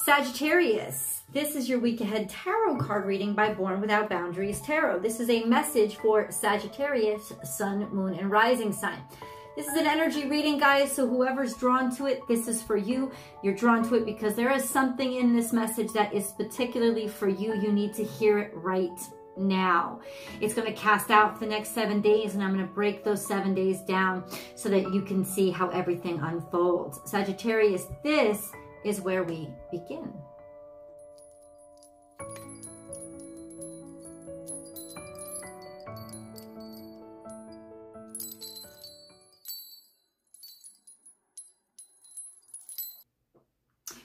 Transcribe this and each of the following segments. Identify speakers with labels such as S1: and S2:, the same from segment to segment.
S1: Sagittarius, this is your week ahead tarot card reading by Born Without Boundaries Tarot. This is a message for Sagittarius, sun, moon, and rising sign. This is an energy reading, guys, so whoever's drawn to it, this is for you. You're drawn to it because there is something in this message that is particularly for you. You need to hear it right now. It's going to cast out for the next 7 days, and I'm going to break those 7 days down so that you can see how everything unfolds. Sagittarius, this is where we begin.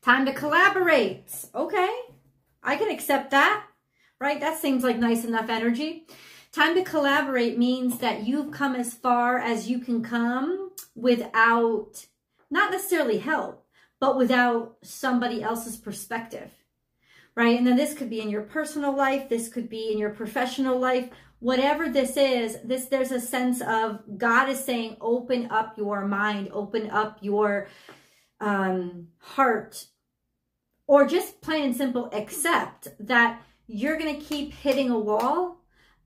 S1: Time to collaborate. Okay, I can accept that, right? That seems like nice enough energy. Time to collaborate means that you've come as far as you can come without, not necessarily help, but without somebody else's perspective, right? And then this could be in your personal life. This could be in your professional life. Whatever this is, there's a sense of God is saying, open up your mind, open up your heart, or just plain and simple accept that you're going to keep hitting a wall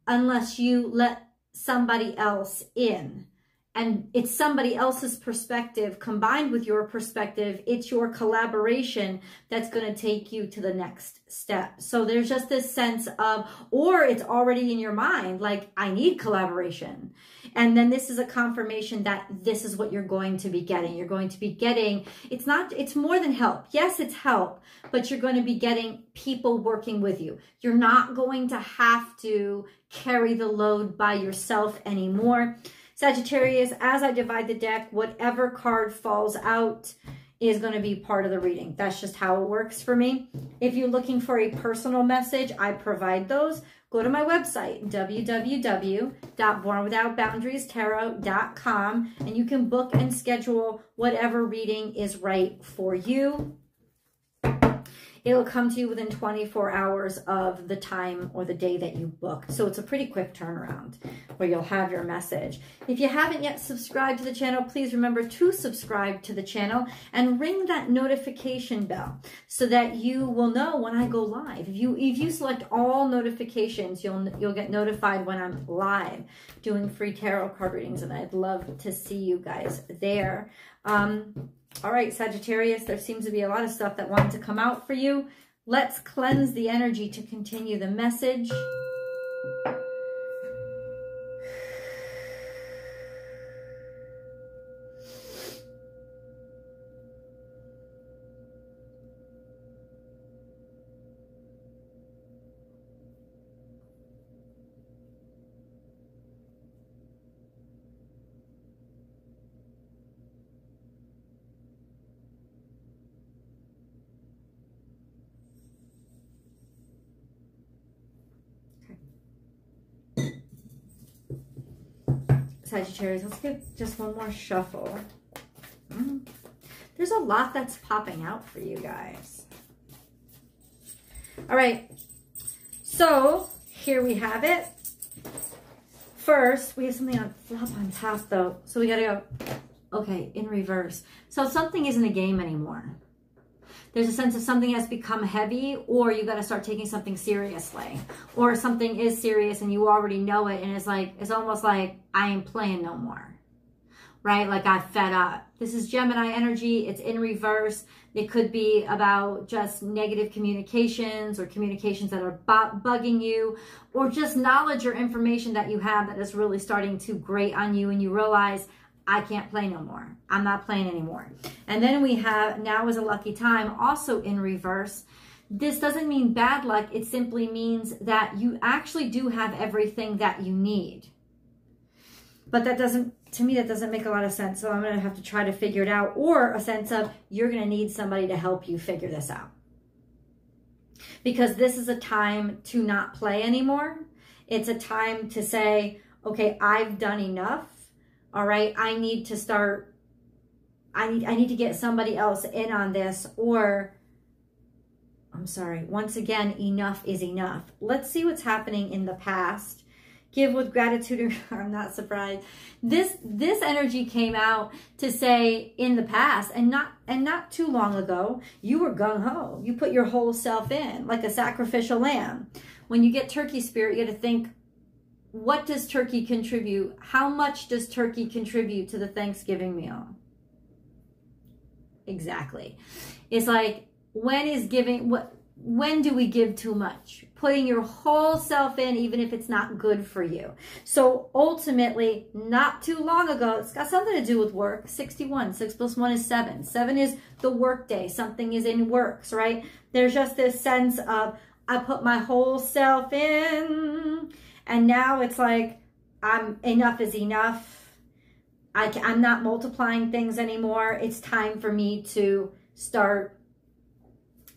S1: unless you let somebody else in. And it's somebody else's perspective combined with your perspective. It's your collaboration that's going to take you to the next step. So there's just this sense of, or it's already in your mind, like, I need collaboration. And then this is a confirmation that this is what you're going to be getting. You're going to be getting, it's more than help. Yes, it's help, but you're going to be getting people working with you. You're not going to have to carry the load by yourself anymore. Sagittarius, as I divide the deck, whatever card falls out is going to be part of the reading. That's just how it works for me. If you're looking for a personal message, I provide those. Go to my website, www.bornwithoutboundariestarot.com, and you can book and schedule whatever reading is right for you. It'll come to you within 24 hours of the time or the day that you booked. So it's a pretty quick turnaround where you'll have your message. If you haven't yet subscribed to the channel, please remember to subscribe to the channel and ring that notification bell so that you will know when I go live. If you select all notifications, you'll get notified when I'm live doing free tarot card readings, and I'd love to see you guys there. All right, Sagittarius, there seems to be a lot of stuff that wanted to come out for you. Let's cleanse the energy to continue the message. Sagittarius, let's give just one more shuffle. There's a lot that's popping out for you guys. All right, so here we have it. First, we have something on flop on top though. So we gotta go, okay, in reverse. So something isn't a game anymore. There's a sense of something has become heavy, or you got to start taking something seriously, or something is serious and you already know it. And it's almost like I ain't playing no more, right? Like I fed up. This is Gemini energy. It's in reverse. It could be about just negative communications or communications that are bugging you, or just knowledge or information that you have that is really starting to grate on you. And you realize, I can't play no more. I'm not playing anymore. And then we have, now is a lucky time, also in reverse. This doesn't mean bad luck. It simply means that you actually do have everything that you need. But that doesn't, to me, that doesn't make a lot of sense. So I'm going to have to try to figure it out, or a sense of you're going to need somebody to help you figure this out. Because this is a time to not play anymore. It's a time to say, okay, I've done enough. All right, I need to start, I need to get somebody else in on this, or, I'm sorry, once again, enough is enough. Let's see what's happening in the past. Give with gratitude. I'm not surprised. This energy came out to say in the past, and not too long ago, you were gung-ho. You put your whole self in like a sacrificial lamb. When you get turkey spirit, you got to think, what does turkey contribute? How much does turkey contribute to the Thanksgiving meal? Exactly. It's like, when do we give too much? Putting your whole self in, even if it's not good for you. So ultimately, not too long ago, it's got something to do with work. 61, 6 plus 1 is 7. 7 is the work day. Something is in works, right? There's just this sense of, I put my whole self in, and now it's like, enough is enough. I'm not multiplying things anymore. It's time for me to start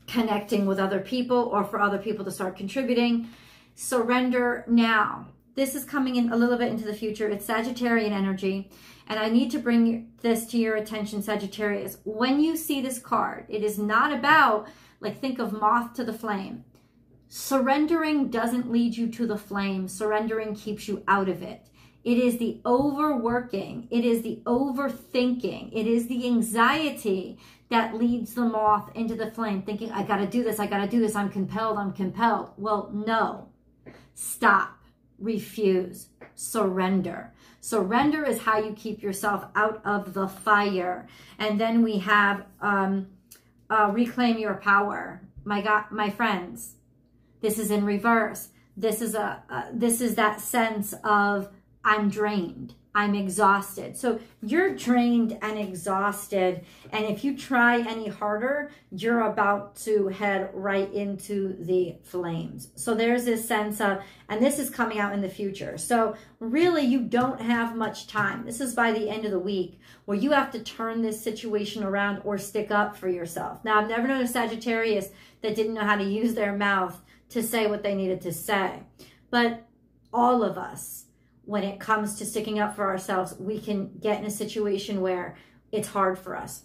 S1: connecting with other people, or for other people to start contributing. Surrender now. This is coming in a little bit into the future. It's Sagittarian energy. And I need to bring this to your attention, Sagittarius. When you see this card, it is not about, like, think of moth to the flame. Surrendering doesn't lead you to the flame. Surrendering keeps you out of it. It is the overworking. It is the overthinking. It is the anxiety that leads the moth into the flame, thinking, I got to do this. I got to do this. I'm compelled. I'm compelled. Well, no. Stop. Refuse. Surrender. Surrender is how you keep yourself out of the fire. And then we have reclaim your power. My God, my friends, this is in reverse. This is that sense of, I'm drained. I'm exhausted. So you're drained and exhausted. And if you try any harder, you're about to head right into the flames. So there's this sense of, and this is coming out in the future. So really, you don't have much time. This is by the end of the week where you have to turn this situation around or stick up for yourself. Now, I've never known a Sagittarius that didn't know how to use their mouth to say what they needed to say. But all of us, when it comes to sticking up for ourselves, we can get in a situation where it's hard for us.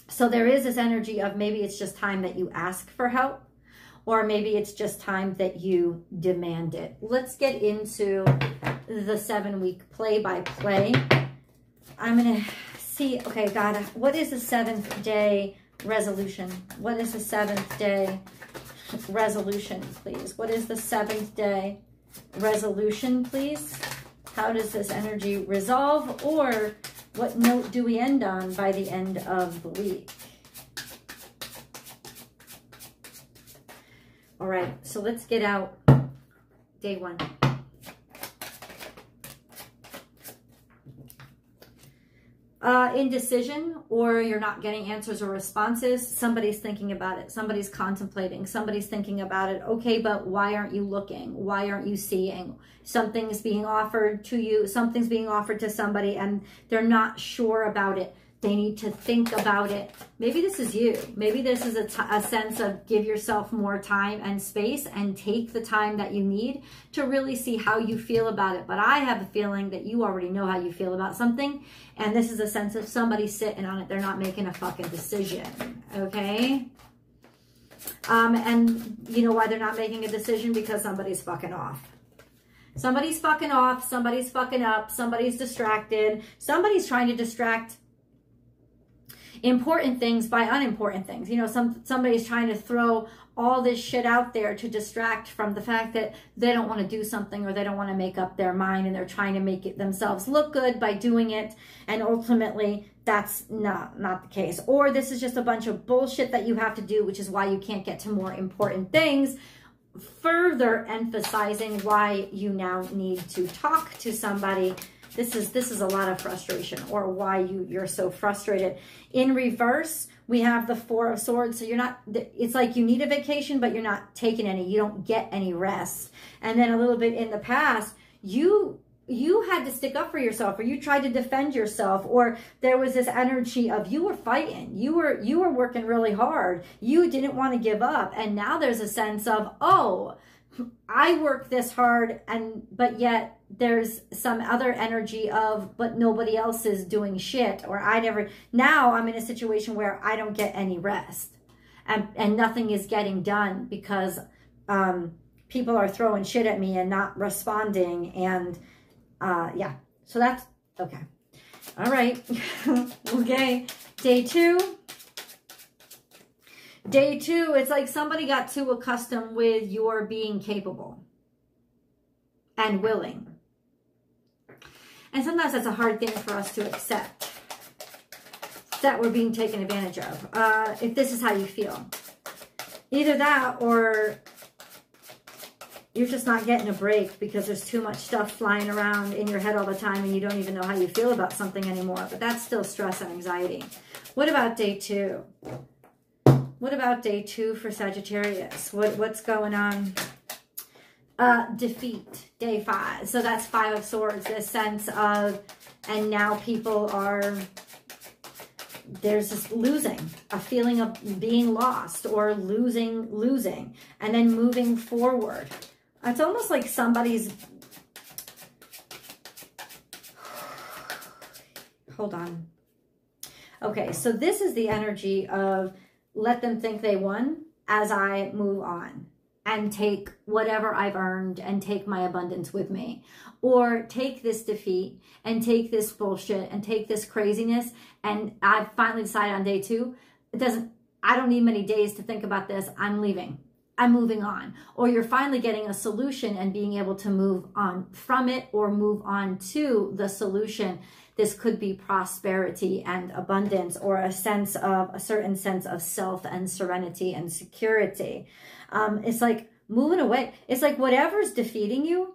S1: So there is this energy of, maybe it's just time that you ask for help, or maybe it's just time that you demand it. Let's get into the 7-week play-by-play. I'm going to see, okay, God, what is the 7th day resolution? What is the 7th day resolution, please? What is the 7th day resolution, please? How does this energy resolve, or what note do we end on by the end of the week? All right, so let's get out day 1. Indecision, or you're not getting answers or responses. Somebody's thinking about it. Somebody's contemplating. Somebody's thinking about it. Okay, but why aren't you looking? Why aren't you seeing? Something's being offered to you. Something's being offered to somebody, and they're not sure about it. They need to think about it. Maybe this is you. Maybe this is a sense of, give yourself more time and space and take the time that you need to really see how you feel about it. But I have a feeling that you already know how you feel about something. And this is a sense of somebody sitting on it. They're not making a fucking decision. Okay? And you know why they're not making a decision? Because somebody's fucking off. Somebody's fucking off. Somebody's fucking up. Somebody's distracted. Somebody's trying to distract important things by unimportant things. You know, somebody's trying to throw all this shit out there to distract from the fact that they don't want to do something, or they don't want to make up their mind, and they're trying to make it themselves look good by doing it, and ultimately that's not the case. Or this is just a bunch of bullshit that you have to do, which is why you can't get to more important things, further emphasizing why you now need to talk to somebody. This is a lot of frustration, or why you're so frustrated. In reverse, we have the 4 of Swords. So you're not, it's like you need a vacation, but you're not taking any. You don't get any rest. And then a little bit in the past, you had to stick up for yourself, or you tried to defend yourself, or there was this energy of you were fighting. You were working really hard. You didn't want to give up. And now there's a sense of, oh, I work this hard, but yet there's some other energy of, but nobody else is doing shit, or now I'm in a situation where I don't get any rest, and nothing is getting done because people are throwing shit at me and not responding. And yeah, so that's okay. All right. Okay. Day 2. Day 2, it's like somebody got too accustomed with your being capable and willing. And sometimes that's a hard thing for us to accept, that we're being taken advantage of. If this is how you feel. Either that, or you're just not getting a break because there's too much stuff flying around in your head all the time and you don't even know how you feel about something anymore. But that's still stress and anxiety. What about day 2? What about day 2 for Sagittarius? What's going on? Defeat, day 5. So that's 5 of Swords, this sense of, and now people are, there's this losing, a feeling of being lost or losing, and then moving forward. It's almost like somebody's, hold on. Okay, so this is the energy of, let them think they won as I move on and take whatever I've earned and take my abundance with me. Or take this defeat and take this bullshit and take this craziness. And I've finally decided on day 2, I don't need many days to think about this. I'm leaving. I'm moving on. Or you're finally getting a solution and being able to move on from it or move on to the solution. This could be prosperity and abundance, or a certain sense of self and serenity and security. It's like moving away. It's like whatever's defeating you,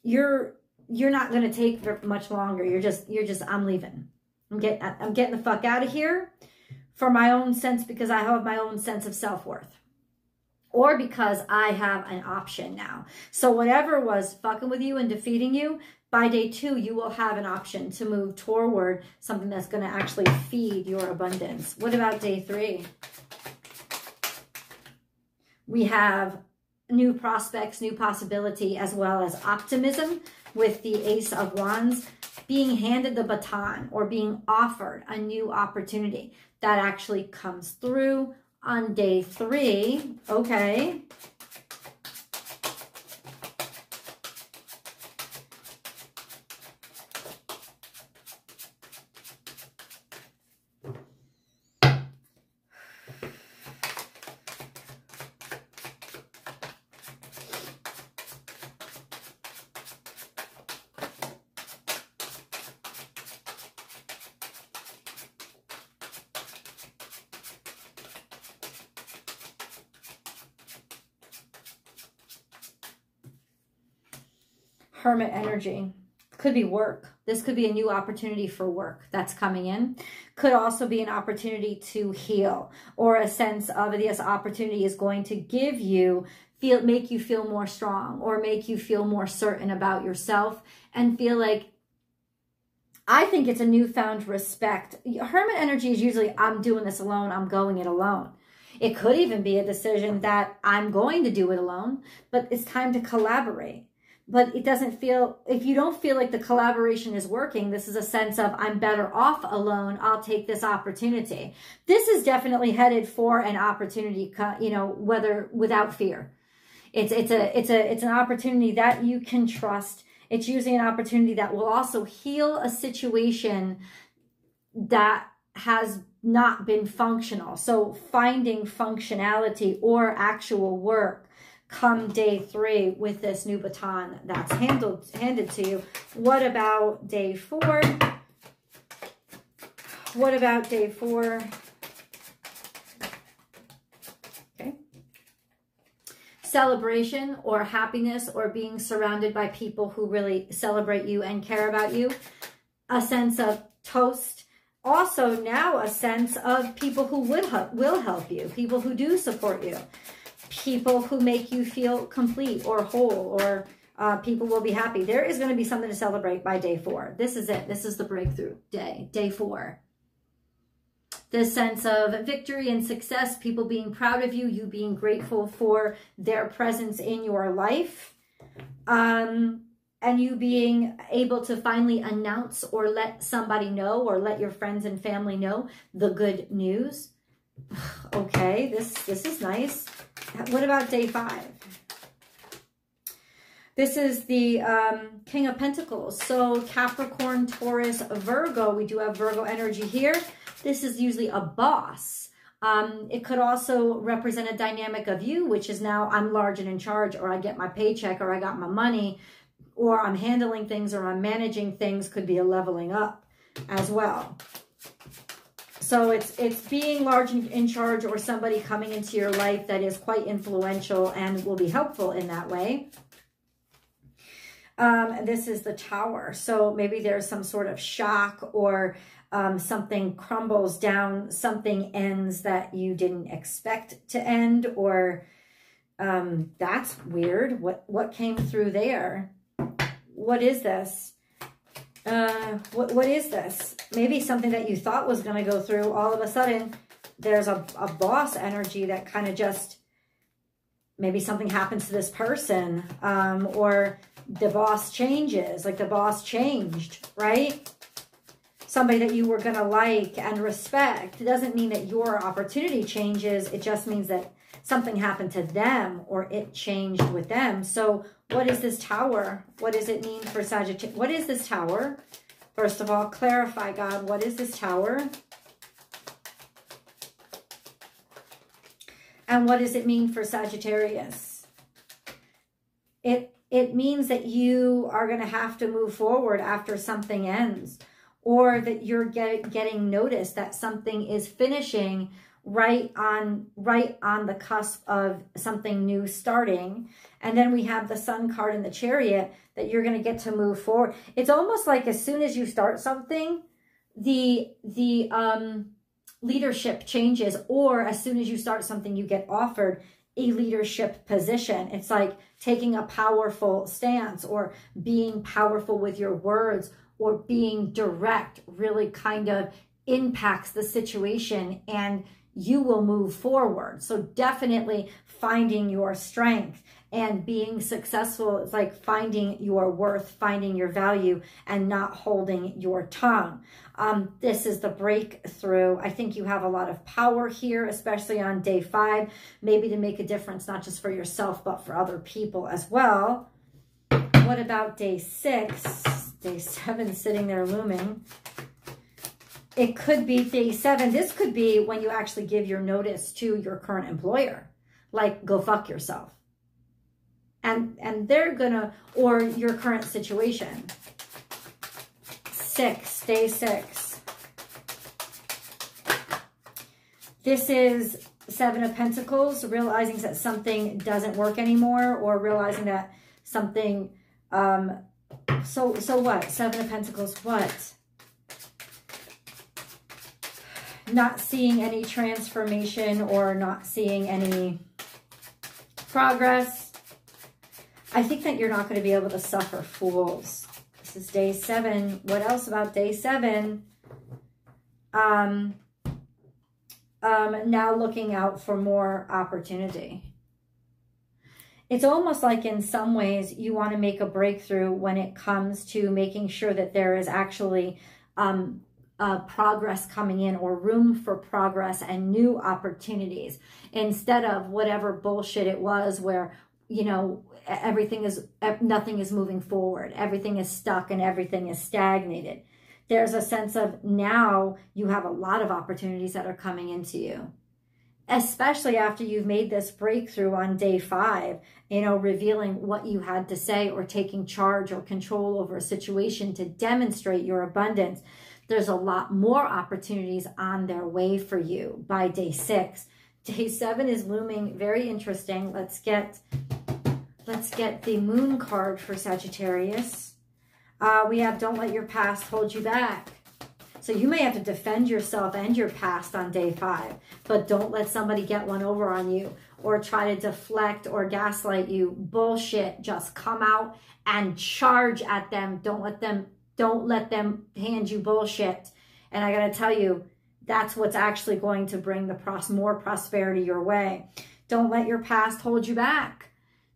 S1: you're not going to take much longer. You're just, I'm leaving. I'm getting the fuck out of here for my own sense, because I have my own sense of self-worth. Or because I have an option now. So whatever was fucking with you and defeating you, by day 2, you will have an option to move toward something that's going to actually feed your abundance. What about day 3? We have new prospects, new possibility, as well as optimism with the Ace of Wands, being handed the baton or being offered a new opportunity that actually comes through on day 3. Okay. Hermit energy. Could be work. This could be a new opportunity for work that's coming in. Could also be an opportunity to heal, or a sense of this opportunity is going to give you, make you feel more strong, or make you feel more certain about yourself and feel like, I think it's a newfound respect. Hermit energy is usually, I'm doing this alone, I'm going it alone. It could even be a decision that I'm going to do it alone, but it's time to collaborate. But it doesn't feel, if you don't feel like the collaboration is working, this is a sense of, I'm better off alone, I'll take this opportunity. This is definitely headed for an opportunity, whether without fear. It's an opportunity that you can trust. It's usually an opportunity that will also heal a situation that has not been functional. So finding functionality or actual work come day 3 with this new baton that's handed to you. What about day 4? What about day 4? Okay. Celebration or happiness, or being surrounded by people who really celebrate you and care about you. A sense of toast. Also now a sense of people who will help you, people who do support you. People who make you feel complete or whole, or people will be happy. There is going to be something to celebrate by day 4. This is it. This is the breakthrough day, day 4. This sense of victory and success, people being proud of you, you being grateful for their presence in your life, and you being able to finally announce or let somebody know, or let your friends and family know the good news. Okay, this is nice. What about day 5? This is the King of Pentacles. So Capricorn, Taurus, Virgo. We do have Virgo energy here. This is usually a boss. It could also represent a dynamic of you, which is now I'm large and in charge, or I get my paycheck, or I got my money, or I'm handling things, or I'm managing things. Could be a leveling up as well. So it's being large and in charge, or somebody coming into your life that is quite influential and will be helpful in that way. This is the Tower. So maybe there's some sort of shock, or something crumbles down, something ends that you didn't expect to end, or that's weird. What came through there? What is this? What is this? Maybe something that you thought was going to go through, all of a sudden there's a boss energy that kind of just, maybe something happens to this person, or the boss changes, like the boss changed, right? Somebody that you were going to like and respect. It doesn't mean that your opportunity changes. It just means that something happened to them, or it changed with them. So what is this Tower? What does it mean for Sagittarius? What is this Tower? First of all, clarify, God, what is this Tower? And what does it mean for Sagittarius? It means that you are going to have to move forward after something ends, or that you're getting notice that something is finishing right on the cusp of something new starting. And then we have the Sun card in the Chariot, that you're going to get to move forward. It's almost like as soon as you start something, the leadership changes, or as soon as you start something, you get offered a leadership position. It's like taking a powerful stance, or being powerful with your words, or being direct really kind of impacts the situation, and you will move forward. So definitely finding your strength and being successful is like finding your worth, finding your value, and not holding your tongue. This is the breakthrough. I think you have a lot of power here, especially on day 5, maybe to make a difference, not just for yourself, but for other people as well. What about day 6? Day 7 sitting there looming. It could be day 7. This could be when you actually give your notice to your current employer. Like, go fuck yourself. And they're gonna, or your current situation. 6, day 6. This is 7 of Pentacles, realizing that something doesn't work anymore, or realizing that something, so what? 7 of Pentacles, what? Not seeing any transformation, or not seeing any progress. I think that you're not going to be able to suffer fools. This is day 7. What else about day 7? Now looking out for more opportunity. It's almost like in some ways you want to make a breakthrough when it comes to making sure that there is actually progress coming in, or room for progress and new opportunities, instead of whatever bullshit it was where, you know, nothing is moving forward. Everything is stuck and everything is stagnated. There's a sense of now you have a lot of opportunities that are coming into you, especially after you've made this breakthrough on day 5, you know, revealing what you had to say, or taking charge or control over a situation to demonstrate your abundance. There's a lot more opportunities on their way for you by day 6. Day 7 is looming. Very interesting. Let's get the Moon card for Sagittarius. We have don't let your past hold you back. So you may have to defend yourself and your past on day 5, but don't let somebody get one over on you, or try to deflect or gaslight you. Bullshit. Just come out and charge at them. Don't let them hand you bullshit. And I got to tell you, that's what's actually going to bring the more prosperity your way. Don't let your past hold you back.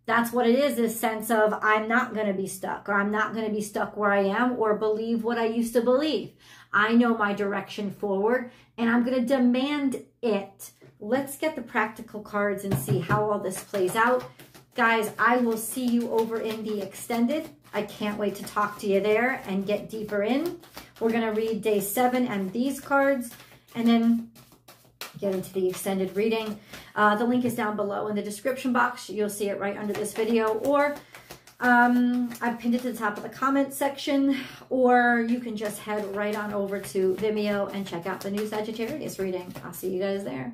S1: That's what it is, this sense of I'm not going to be stuck, or I'm not going to be stuck where I am, or believe what I used to believe. I know my direction forward, and I'm going to demand it. Let's get the practical cards and see how all this plays out. Guys, I will see you over in the extended. I can't wait to talk to you there and get deeper in. We're going to read day 7 and these cards, and then get into the extended reading. The link is down below in the description box. You'll see it right under this video, or I've pinned it to the top of the comment section, or you can just head right on over to Vimeo and check out the new Sagittarius reading. I'll see you guys there.